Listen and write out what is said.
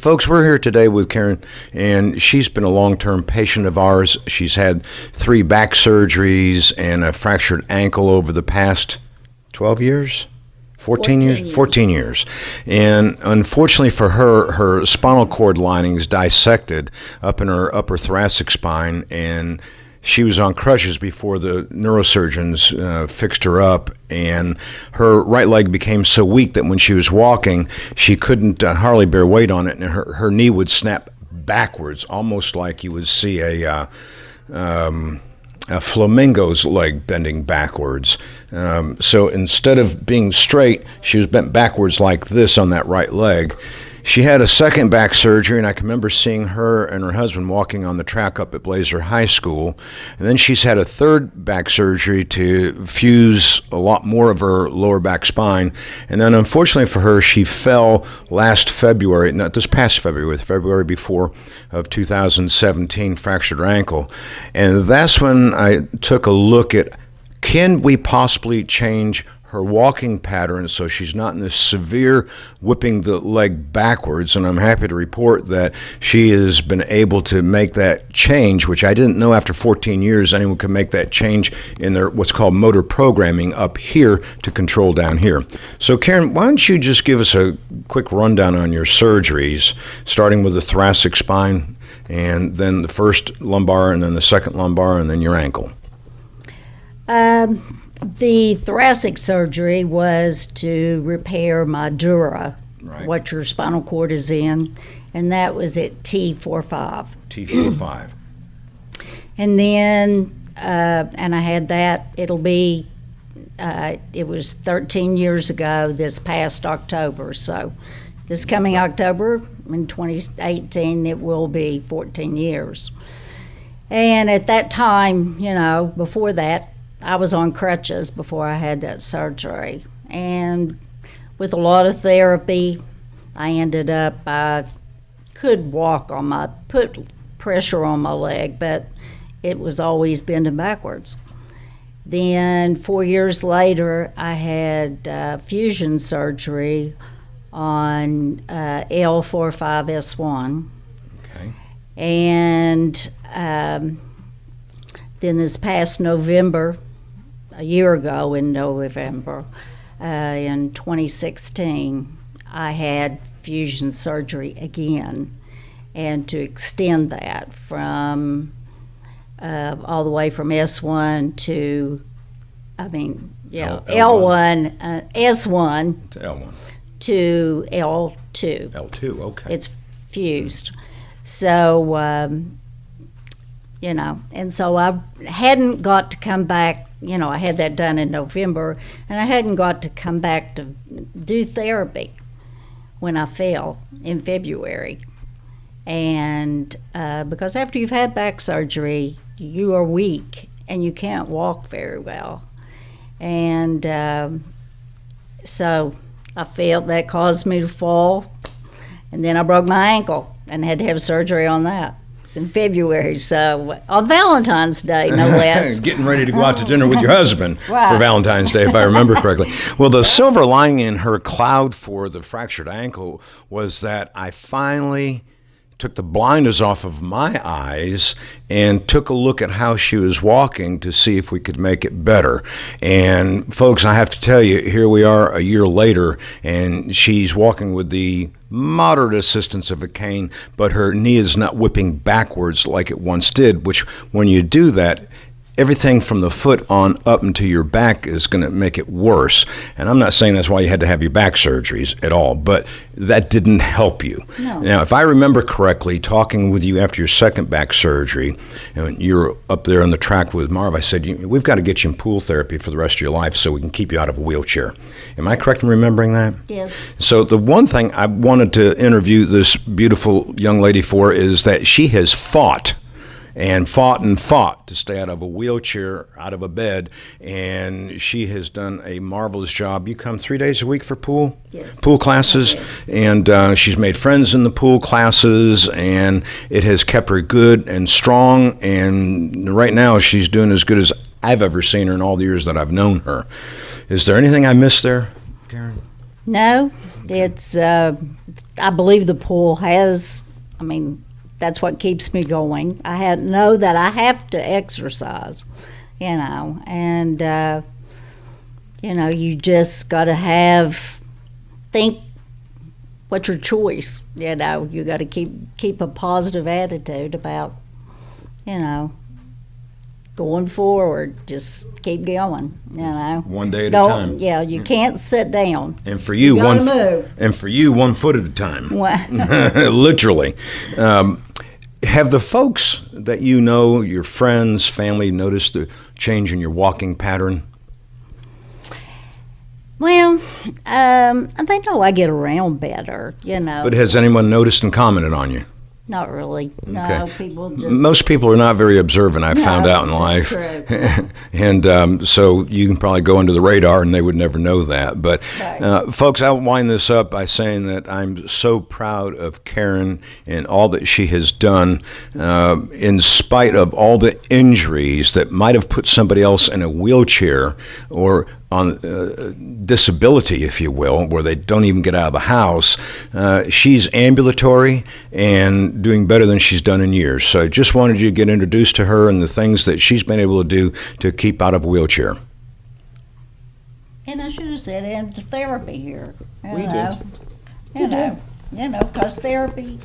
Folks, we're here today with Karen, and she's been a long-term patient of ours. She's had 3 back surgeries and a fractured ankle over the past 12 years? 14 years? 14 years. And unfortunately for her, her spinal cord lining is dissected up in her upper thoracic spine, and she was on crutches before the neurosurgeons fixed her up, and her right leg became so weak that when she was walking, she couldn't hardly bear weight on it, and her knee would snap backwards, almost like you would see a flamingo's leg bending backwards. So instead of being straight, she was bent backwards like this on that right leg. She had a second back surgery, and I can remember seeing her and her husband walking on the track up at Blazer High School. And then she's had a third back surgery to fuse a lot more of her lower back spine. And then unfortunately for her, she fell last February, not this past February, February before of 2017, fractured her ankle. And that's when I took a look at, can we possibly change her walking pattern so she's not in this severe whipping the leg backwards? And I'm happy to report that she has been able to make that change, which I didn't know after 14 years anyone could make that change in their what's called motor programming up here to control down here. So Karen, why don't you just give us a quick rundown on your surgeries, starting with the thoracic spine, and then the first lumbar, and then the second lumbar, and then your ankle. The thoracic surgery was to repair my dura, Right. what your spinal cord is in, and that was at T45. T45. And then, and I had that, it was 13 years ago this past October, so this coming October in 2018, it will be 14 years. And at that time, before that, I was on crutches before I had that surgery. And with a lot of therapy, I could walk put pressure on my leg, but it was always bending backwards. Then 4 years later, I had fusion surgery on L45S1. Okay. And then this past November, a year ago in November, in 2016, I had fusion surgery again, and to extend that from all the way from S1 to, S1 To L1. to L2. L2, okay. It's fused. So, and so I hadn't got to come back. I had that done in November, and I hadn't got to come back to do therapy when I fell in February. And because after you've had back surgery, you are weak and you can't walk very well. And so I felt that caused me to fall, and then I broke my ankle and had to have surgery on that. In February, so on Valentine's Day, no less. Getting ready to go out to dinner with your husband Right. for Valentine's Day, if I remember correctly. Well, the silver lining in her cloud for the fractured ankle was that I finally took the blinders off of my eyes and took a look at how she was walking to see if we could make it better. And folks, I have to tell you, here we are a year later, and she's walking with the moderate assistance of a cane, but her knee is not whipping backwards like it once did, which when you do that, everything from the foot on up into your back is going to make it worse. And I'm not saying that's why you had to have your back surgeries at all, but that didn't help you. No. Now, if I remember correctly, talking with you after your second back surgery, and you were up there on the track with Marv, I said, we've got to get you in pool therapy for the rest of your life so we can keep you out of a wheelchair. Am I correct in remembering that? Yes. So the one thing I wanted to interview this beautiful young lady for is that she has fought and fought to stay out of a wheelchair, out of a bed, and she has done a marvelous job. You come 3 days a week for pool? Yes. Pool classes, and she's made friends in the pool classes, and it has kept her good and strong, and right now she's doing as good as I've ever seen her in all the years that I've known her. Is there anything I missed there, Karen? No, it's I believe the pool has, that's what keeps me going. Know that I have to exercise, and you just got to think what's your choice. You got to keep a positive attitude about, going forward. Just keep going. One day at a Don't, time. yeah, you can't sit down. And for you, You gotta move. And for you, 1 foot at a time. Well, Literally. Have the folks that you know, your friends, family, noticed a change in your walking pattern? Well, they know I get around better, But has anyone noticed and commented on you? Not really. No, Okay. people just. Most people are not very observant, I've found out in life. That's true. And so you can probably go under the radar and they would never know that. But Right. folks, I'll wind this up by saying that I'm so proud of Karen and all that she has done in spite of all the injuries that might have put somebody else in a wheelchair or on disability, if you will, where they don't even get out of the house. She's ambulatory and doing better than she's done in years. So I just wanted you to get introduced to her and the things that she's been able to do to keep out of a wheelchair. And I should have said into therapy here. We did. Because therapy